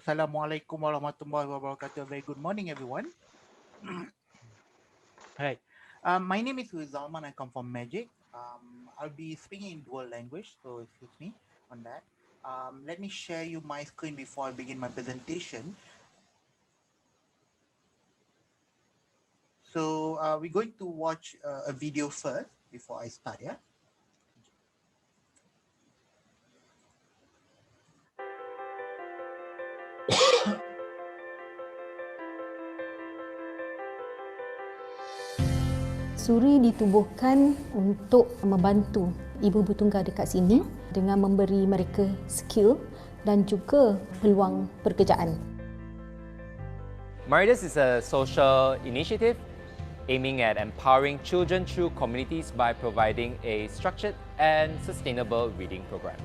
Assalamualaikum warahmatullahi wabarakatuh. Very good morning, everyone. Right. My name is Zalman. I come from Magic. I'll be speaking in dual language, so excuse me on that. Let me share you my screen before I begin my presentation. So we're going to watch a video first before I start. Yeah. Suri ditubuhkan untuk membantu ibu tunggal dekat sini dengan memberi mereka skill dan juga peluang pekerjaan. Maridas is a social initiative aiming at empowering children through communities by providing a structured and sustainable reading program.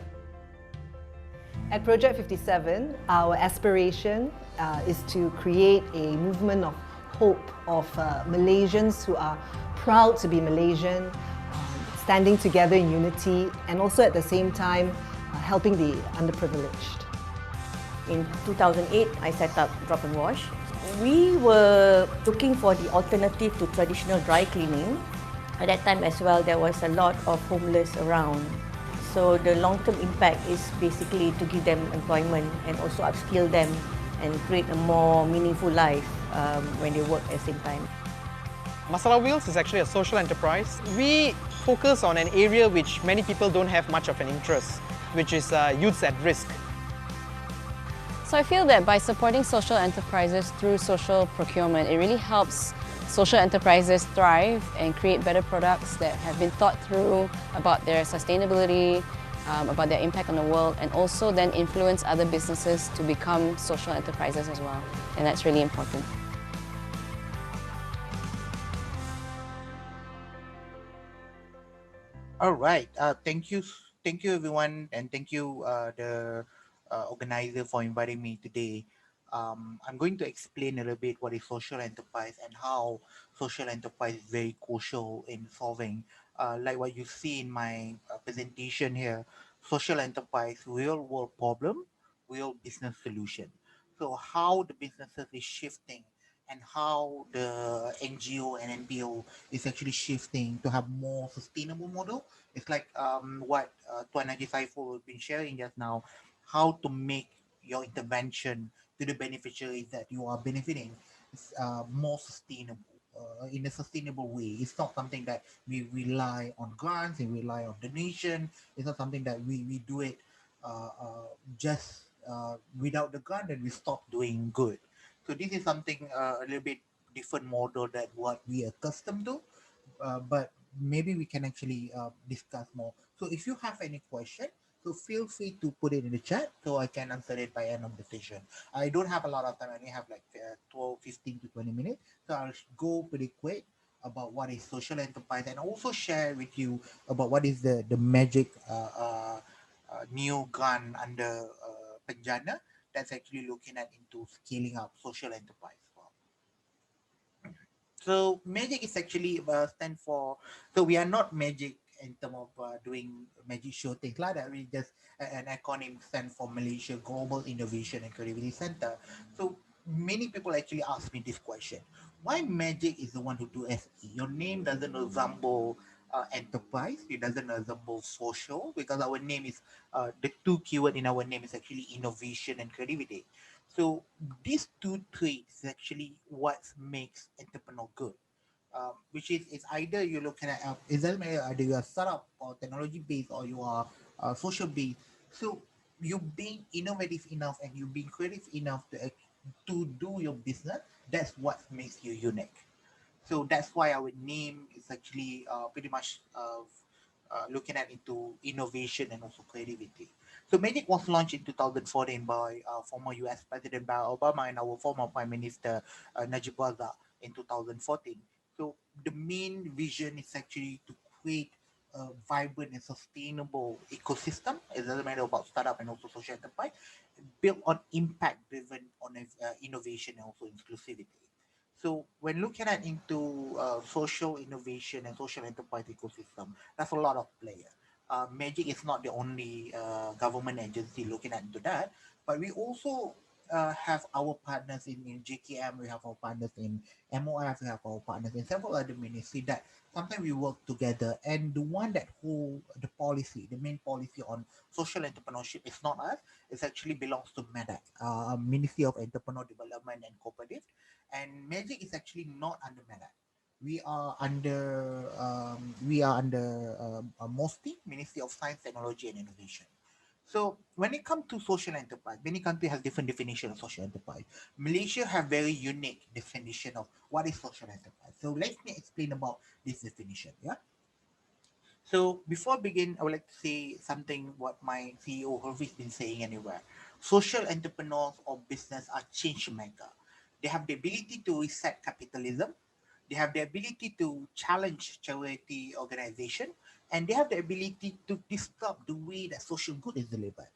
At Project 57, our aspiration is to create a movement of hope of Malaysians who are proud to be Malaysian, standing together in unity, and also at the same time helping the underprivileged. In 2008, I set up Drop and Wash. We were looking for the alternative to traditional dry cleaning. At that time as well, there was a lot of homeless around. So the long-term impact is basically to give them employment and also upskill them and create a more meaningful life when they work at the same time. Masala Wheels is actually a social enterprise. We focus on an area which many people don't have much of an interest, which is youths at risk. So I feel that by supporting social enterprises through social procurement, it really helps social enterprises thrive and create better products that have been thought through about their sustainability, about their impact on the world, and also then influence other businesses to become social enterprises as well. And that's really important. All right. Thank you, everyone, and thank you, the organizer, for inviting me today. I'm going to explain a little bit what is social enterprise and how social enterprise is very crucial in solving, like what you see in my presentation here, social enterprise, real world problem, real business solution. So how the businesses is shifting and how the NGO and NPO is actually shifting to have more sustainable model. It's like what Tuan Haji Saiful has been sharing just now, how to make your intervention to the beneficiaries that you are benefiting more sustainable. In a sustainable way. It's not something that we rely on grants and rely on donation. It's not something that we do it just without the grant and we stop doing good. So this is something a little bit different model that what we are accustomed to, but maybe we can actually discuss more. So if you have any question, so feel free to put it in the chat so I can answer it by end of the session. I don't have a lot of time. I only have like 12, 15 to 20 minutes. So I'll go pretty quick about what is social enterprise and also share with you about what is the magic new grant under Penjana that's actually looking at into scaling up social enterprise. So magic is actually stand for. So we are not magic in terms of doing magic show things like that. We just an acronym stand for Malaysia Global Innovation and Creativity Center. So many people actually ask me this question: why magic is the one who do SE? Your name doesn't resemble enterprise. It doesn't resemble social because our name is the two keyword in our name is actually innovation and creativity. So these two traits is actually what makes entrepreneur good. Which is it's either you're looking at it doesn't matter either you are startup or technology based or you are social based. So you being innovative enough and you being creative enough to do your business. That's what makes you unique. So that's why our name is actually pretty much looking at into innovation and also creativity. So Magic was launched in 2014 by former US President Barack Obama and our former Prime Minister Najib Razak in 2014. So the main vision is actually to create a vibrant and sustainable ecosystem. It doesn't matter about startup and also social enterprise, built on impact driven on innovation and also inclusivity. So when looking at into social innovation and social enterprise ecosystem, that's a lot of players. Magic is not the only government agency looking at into that, but we also have our partners in JKM, we have our partners in MOF, we have our partners in several other ministries that sometimes we work together. And the one that hold the policy, the main policy on social entrepreneurship is not us. It actually belongs to MEDAC, Ministry of Entrepreneur Development and Cooperative. And Magic is actually not under MEDAC. We are under mostly Ministry of Science, Technology and Innovation. So when it comes to social enterprise, many countries have different definition of social enterprise. Malaysia have very unique definition of what is social enterprise. So let me explain about this definition. Yeah. So before I begin, I would like to say something what my CEO Hervey's been saying anywhere. Social entrepreneurs or business are change maker. They have the ability to reset capitalism. They have the ability to challenge charity organization, and they have the ability to disrupt the way that social good is delivered.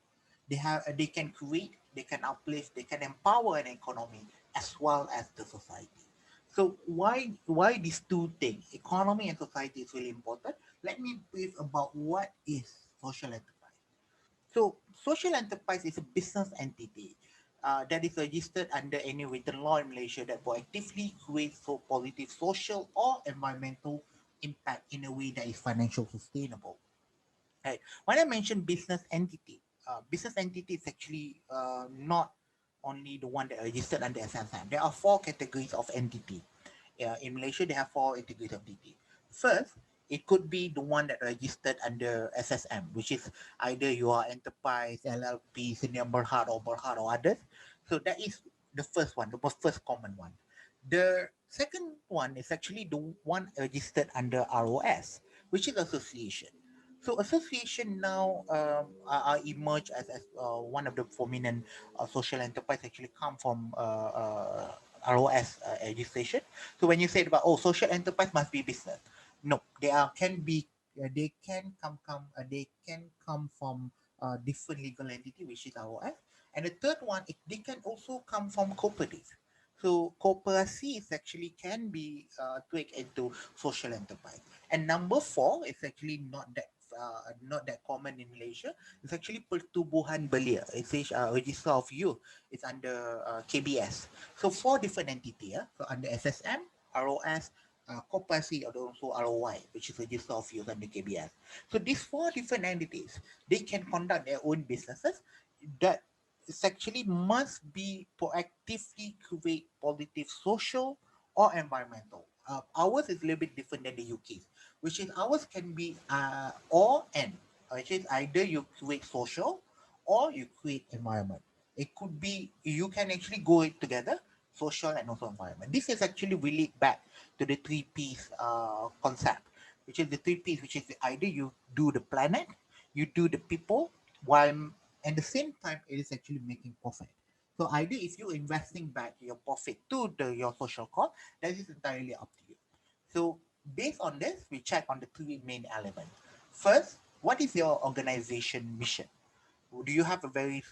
They can create, they can uplift, they can empower an economy as well as the society. So why these two things, economy and society, is really important? Let me brief about what is social enterprise. So social enterprise is a business entity that is registered under any written law in Malaysia that proactively creates so positive social or environmental impact in a way that is financial sustainable. Right. When I mentioned business entity is actually not only the one that are registered under SSM. There are four categories of entity. In Malaysia, they have four categories of entity. First, it could be the one that registered under SSM, which is either you are enterprise, LLP, senior Berhad or others. So that is the first one, the first common one. The second one is actually the one registered under ROS, which is association. So association now are emerged as one of the prominent social enterprise actually come from ROS registration. So when you say about social enterprise must be business, no, they are can be they can come from different legal entity which is ROS, and the third one they can also come from cooperative. So cooperasi is actually can be tweaked into social enterprise. And number four is actually not that common in Malaysia. It's actually Pertubuhan Belia. It says Register of Youth. It's under KBS. So four different entity. Yeah? So under SSM, ROS, Koperasi, or also ROY, which is Register of Youth under KBS. So these four different entities, they can conduct their own businesses that is actually must be proactively create positive social or environmental. Ours is a little bit different than the UK's, which is ours can be or and, which is either you create social or you create environment. It could be you can actually go it together, social and also environment. This is actually relate back to the three P's concept, which is the three P's, which is either you do the planet, you do the people, while at the same time it is actually making profit. So either if you're investing back your profit to your social cause, that is entirely up to you. So based on this, we check on the three main elements. First, what is your organization mission? Do you have a very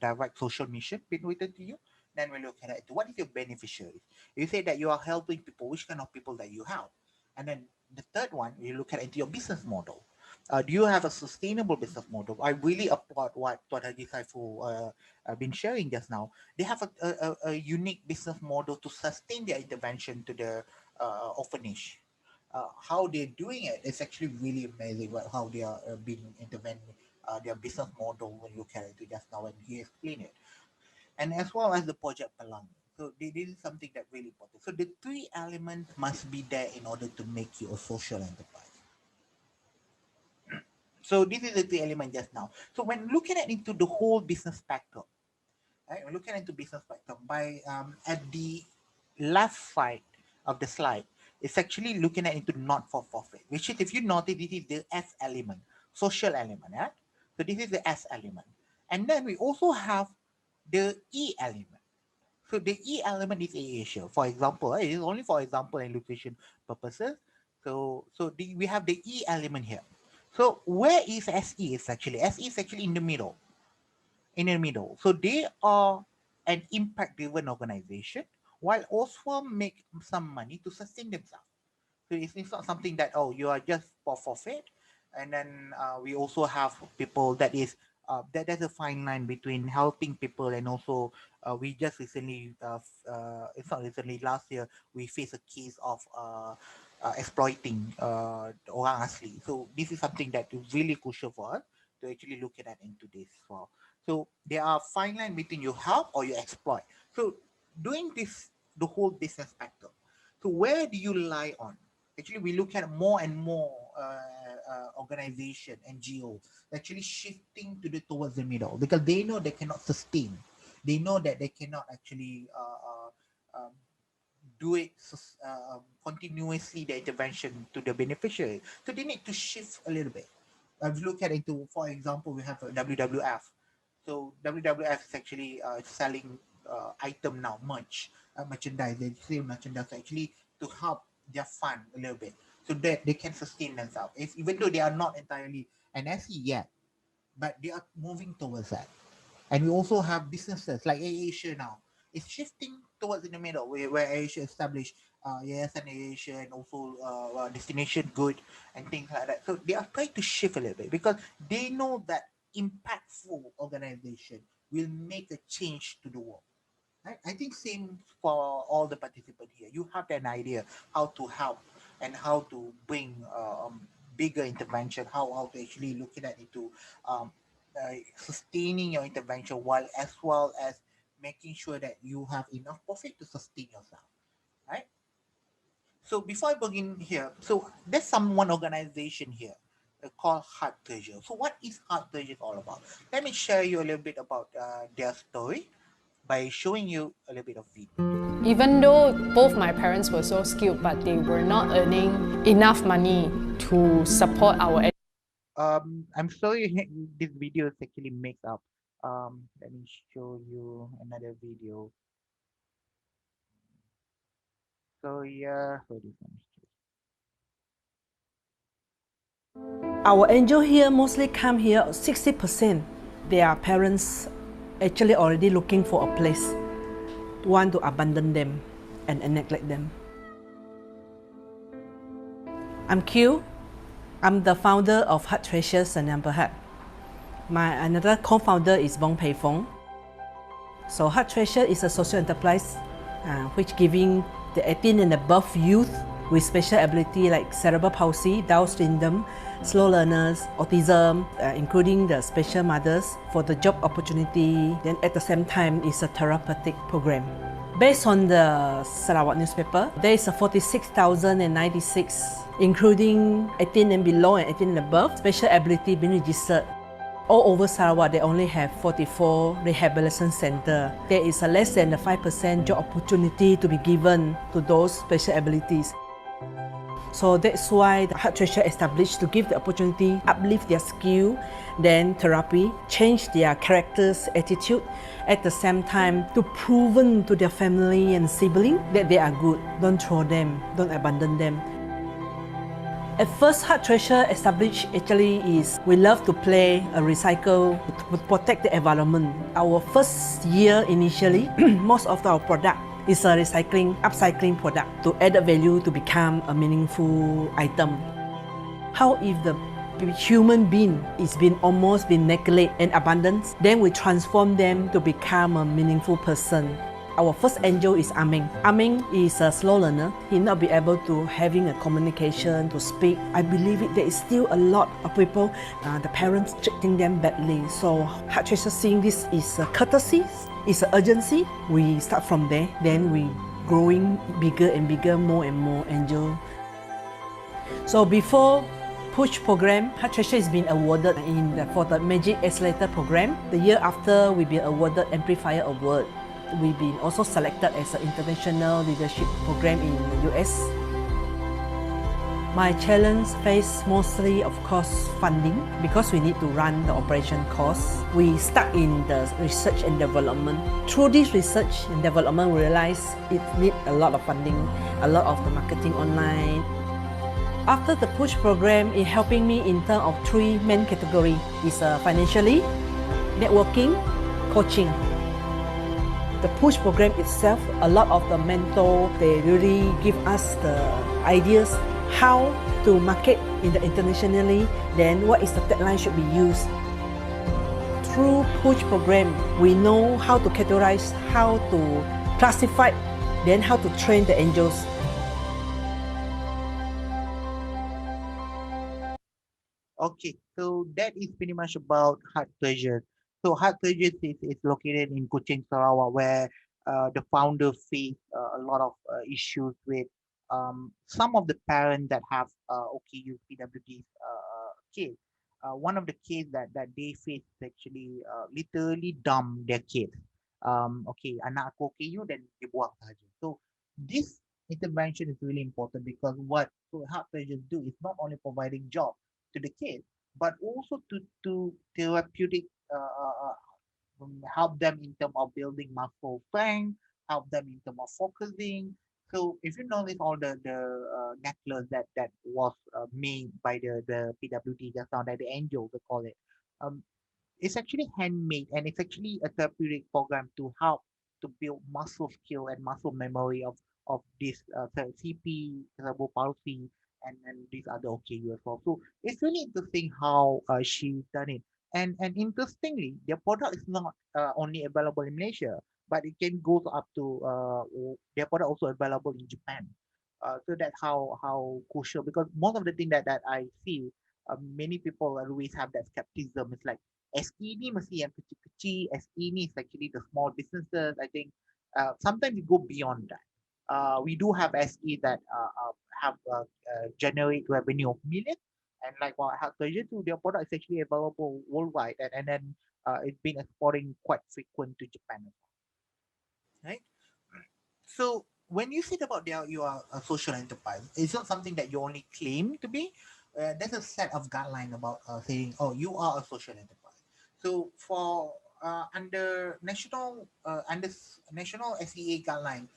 direct social mission being written to you? Then we look at it. What is your beneficiaries? You say that you are helping people. Which kind of people that you help? And then the third one, you look at into your business model. Do you have a sustainable business model? I really applaud what Haji Saiful been sharing just now. They have a unique business model to sustain their intervention to the orphanage. How they're doing it is actually really amazing. How they are being intervened, their business model when you look at it just now and he explained it, and as well as the project Pelang. So this is something that really important. So the three elements must be there in order to make you a social enterprise. So this is the three element just now. So when looking at into the whole business spectrum, right? We're looking into business spectrum by at the left side of the slide, it's actually looking at into not for profit, which is if you notice this is the S element, social element, yeah? So this is the S element. And then we also have the E element. So the E element is a ratio. For example, it is only for example and illustration purposes. We have the E element here. So where is SE is actually? SE is actually in the middle. In the middle. So they are an impact-driven organization while also make some money to sustain themselves. So it's not something that you are just for profit, and then we also have people that is there's a fine line between helping people and also we just recently, it's not recently, last year, we faced a case of exploiting orang asli. So this is something that is really crucial for us to actually look at into this as well. So there are fine line between you help or you exploit. So doing this, the whole business spectrum. So where do you lie on? Actually, we look at more and more organization, NGO, actually shifting to the towards the middle because they know they cannot sustain. They know that they cannot actually do it continuously, the intervention to the beneficiary. So they need to shift a little bit. I've looked at into, for example, we have a WWF. So WWF is actually selling item now, merchandise. They sell merchandise actually to help their fund a little bit so that they can sustain themselves. Even though they are not entirely an SE yet, but they are moving towards that. And we also have businesses like Asia now. It's shifting towards in the middle where Asia established Yayasan Asia and also Destination Good and things like that. So they are trying to shift a little bit because they know that impactful organization will make a change to the world. Right? I think same for all the participants here. You have an idea how to help and how to bring bigger intervention, how to actually look at it into sustaining your intervention while as well as making sure that you have enough profit to sustain yourself, right? So before I begin here, so there's one organization here called Heart Treasure. So what is Heart Treasure all about? Let me share you a little bit about their story by showing you a little bit of video. Even though both my parents were so skilled, but they were not earning enough money to support our I'm sorry, this video is actually mixed up. Let me show you another video. So yeah, so this one. Our angel here mostly come here 60%. Their parents actually already looking for a place, want to abandon them and neglect them. I'm Q. I'm the founder of Heart Treasures and Amber Heart. My another co-founder is Bong Pei Fong. So Heart Treasure is a social enterprise which giving the 18 and above youth with special ability like cerebral palsy, Down syndrome, slow learners, autism, including the special mothers for the job opportunity. Then at the same time, it's a therapeutic program. Based on the Sarawak newspaper, there is a 46,096, including 18 and below and 18 and above, special ability being registered. All over Sarawak, they only have 44 rehabilitation centers. There is a less than 5% job opportunity to be given to those special abilities. So that's why the Heart Treasure established to give the opportunity, uplift their skill, then therapy, change their characters, attitude, at the same time to proven to their family and sibling that they are good. Don't throw them, don't abandon them. At first, Heart Treasure established actually is we love to play a recycle to protect the environment. Our first year initially, most of our product is a recycling, upcycling product to add a value to become a meaningful item. How if the human being is almost been neglected and abandoned, then we transform them to become a meaningful person. Our first angel is Aming. Aming is a slow learner. He not be able to having a communication, to speak. I believe there is still a lot of people, the parents treating them badly. So Heart Treasure seeing this is a courtesy, it's an urgency. We start from there, then we growing bigger and bigger, more and more angel. So before push program, Heart Treasure has been awarded for the Magic Accelerator program. The year after, we've been awarded Amplifier Award. We've been also selected as an international leadership program in the US. My challenge face mostly, of course, funding because we need to run the operation costs. We start in the research and development. Through this research and development, we realize it needs a lot of funding, a lot of the marketing online. After the push program, it helping me in terms of three main categories. It's financially, networking, coaching. The push program itself, a lot of the mentor, they really give us the ideas how to market in the internationally, then what is the tagline should be used. through push program, we know how to categorize, how to classify, then how to train the angels. Okay, so that is pretty much about Heart Treasure. So Heart Treasure is located in Kuching, Sarawak, where the founder faced a lot of issues with some of the parents that have OKU PWD's kids. One of the kids that they faced is actually literally dump their kids. Okay, anak aku OKU dan dia buang saja. So this intervention is really important because what Heart Treasure do is not only providing jobs to the kid, but also to therapeutic help them in terms of building muscle strength, help them in terms of focusing. So if you notice all the necklace that was made by the PWD just now, that the angel they call it, um, it's actually handmade and it's actually a therapeutic program to help to build muscle skill and muscle memory of this CP, cerebral palsy, and these other OKU as well. So it's really interesting how she done it. And interestingly, their product is not only available in Malaysia, but it can go up to their product also available in Japan. So that's how crucial because most of the thing that I see, many people always have that skepticism. It's like SE ni mesti yang kecil-kecil, SE ni is actually the small businesses. I think sometimes we go beyond that. We do have SE that have generate revenue of millions, and like what Health Treasure too, their product is actually available worldwide, and then it's been exporting quite frequent to Japan, right? So when you said about you are a social enterprise, it's not something that you only claim to be. There's a set of guideline about saying, oh, you are a social enterprise. So for under national SEA guideline,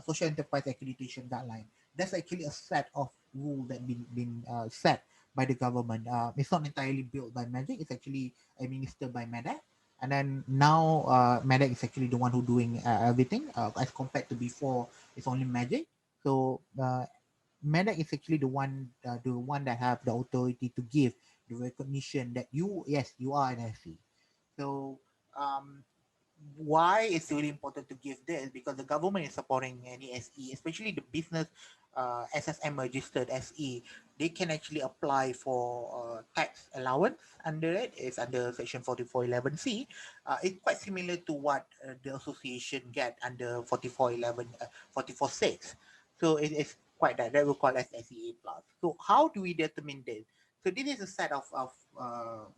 social enterprise accreditation guideline, there's actually a set of rule that been set by the government. It's not entirely built by Magic. It's actually administered by MEDA, and then now Medic is actually the one who doing everything as compared to before it's only Magic. So Medic is actually the one that have the authority to give the recognition that you, yes, you are an SC. So um, why it's really important to give this because the government is supporting any SE, especially the business SSM registered SE. They can actually apply for tax allowance under it. It's under Section 4411C. It's quite similar to what the association get under 4411, 446. So it's quite that we call as SEA plus. So how do we determine this? So this is a set of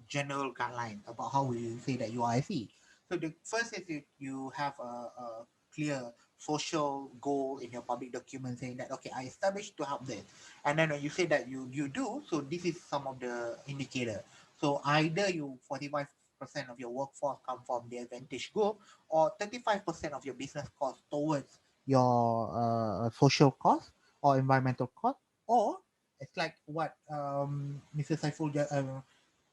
general guidelines about how we say that you are SE. So the first is you have a clear social goal in your public document saying that okay, I established to help this, and then when you say that you do, so this is some of the indicator. So either you 45% of your workforce come from the advantage group, or 35% of your business cost towards your social cost or environmental cost, or it's like what Mr.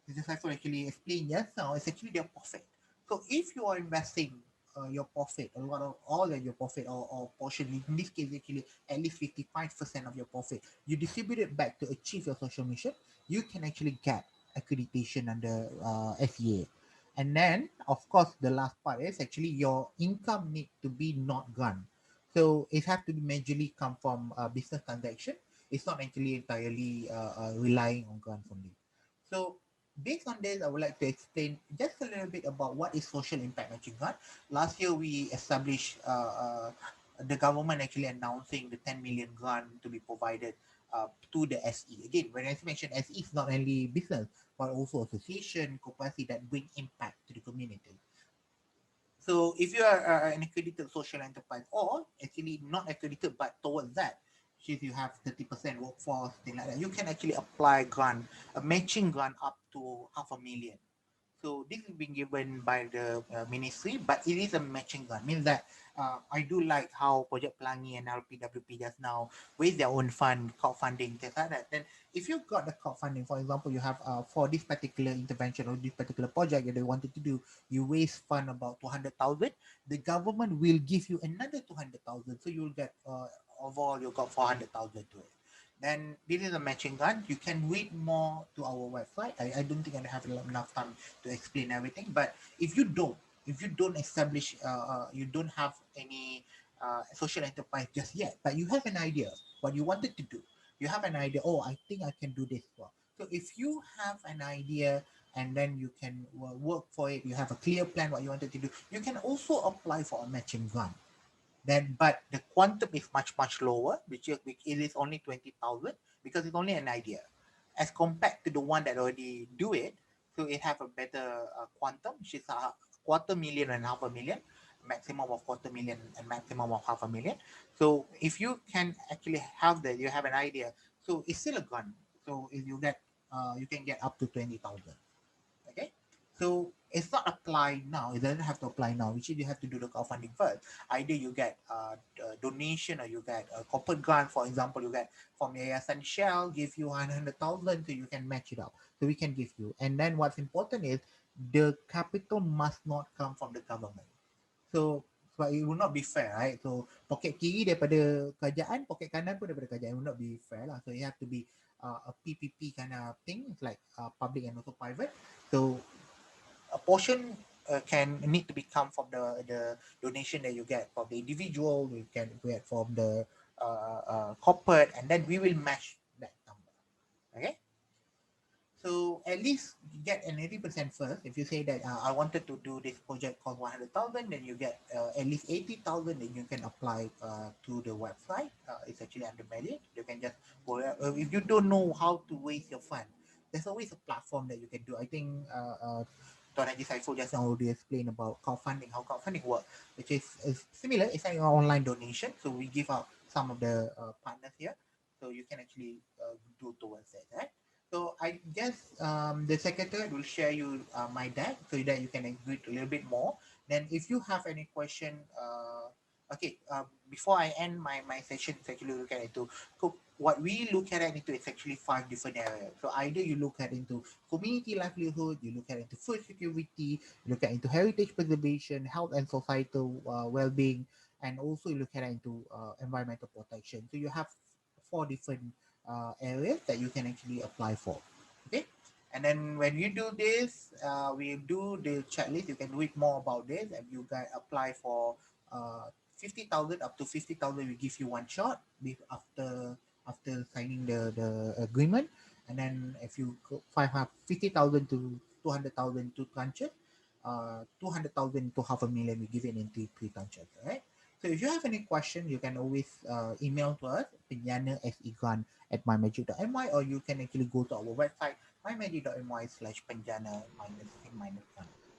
Mr. Saiful actually explained just now, it's actually their profit. So if you are investing your profit, a lot of all of your profit or portion, in this case actually at least 55% of your profit, you distribute it back to achieve your social mission, you can actually get accreditation under FEA. And then of course the last part is actually your income need to be not grant. So it has to be majorly come from business transaction. It's not actually entirely relying on grants only. So based on this, I would like to explain just a little bit about what is social impact matching grant. Last year, we established the government actually announcing the 10 million grant to be provided to the SE. Again, when I mention SE, it's not only business, but also association, cooperative that bring impact to the community. So if you are an accredited social enterprise or actually not accredited but towards that, if you have 30% workforce, thing like that, you can actually apply grant, a matching grant up to 500,000. So this is being given by the ministry, but it is a matching grant. Means that I do like how Project Pelangi and LPWP just now with their own fund, crowdfunding, things like that. Then if you got the crowdfunding, for example, you have for this particular intervention or this particular project that they wanted to do, you raise fund about 200,000. The government will give you another 200,000, so you'll get overall you got 400,000 to it. Then this is a matching gun. You can read more to our website. I don't think I have enough time to explain everything. But if you don't establish, you don't have any social enterprise just yet, but you have an idea what you wanted to do. You have an idea. Oh, I think I can do this well. So if you have an idea and then you can work for it, you have a clear plan what you wanted to do. You can also apply for a matching grant. Then, but the quantum is much lower, which it is only 20,000 because it's only an idea, as compared to the one that already do it. So it have a better quantum, which is a quarter million and half a million, maximum of quarter million and maximum of half a million. So if you can actually have that, you have an idea. So it's still a gun. So if you get, you can get up to 20,000. Okay, so it's not apply now, it doesn't have to apply now, which is you have to do the crowdfunding first. Either you get a donation or you get a corporate grant. For example, you get from Yayasan Shell give you 100,000, so you can match it up, so we can give you. And then what's important is the capital must not come from the government. So sebab it will not be fair, right? So poket kiri daripada kerajaan, poket kanan pun daripada kerajaan. It will not be fair lah. So it have to be a PPP kind of thing. It's like public and also private. So a portion can need to be come from the donation that you get from the individual. You can get from the corporate, and then we will match that number. Okay. So at least get an 80% first. If you say that I wanted to do this project cost 100,000, then you get at least 80,000. Then you can apply to the website. It's actually under merit. You can just go. If you don't know how to waste your fund, there's always a platform that you can do. I think Tuan Haji Saiful just now already explained about crowdfunding, how crowdfunding works, which is similar. It's like an online donation. So we give out some of the partners here. So you can actually do towards that, right? So I guess the secretary will share you my deck so that you can read a little bit more. Then if you have any question, okay, before I end my session, it's actually look at into what we look at into is actually 5 different areas. So either you look at into community livelihood, you look at into food security, you look at into heritage preservation, health and societal well-being, and also you look at into environmental protection. So you have 4 different areas that you can actually apply for. Okay, and then when you do this, we do the checklist. You can read more about this, and you guys apply for 50,000 up to 50,000. We give you one shot after signing the agreement, and then if you have 50,000 to 200,000 to tranches, 200,000 to half a million, we give it into 3 tranches. All right. So if you have any question, you can always email to us, penjana@segan at mymagic.my, or you can actually go to our website, mymagic.my/penjana-in-.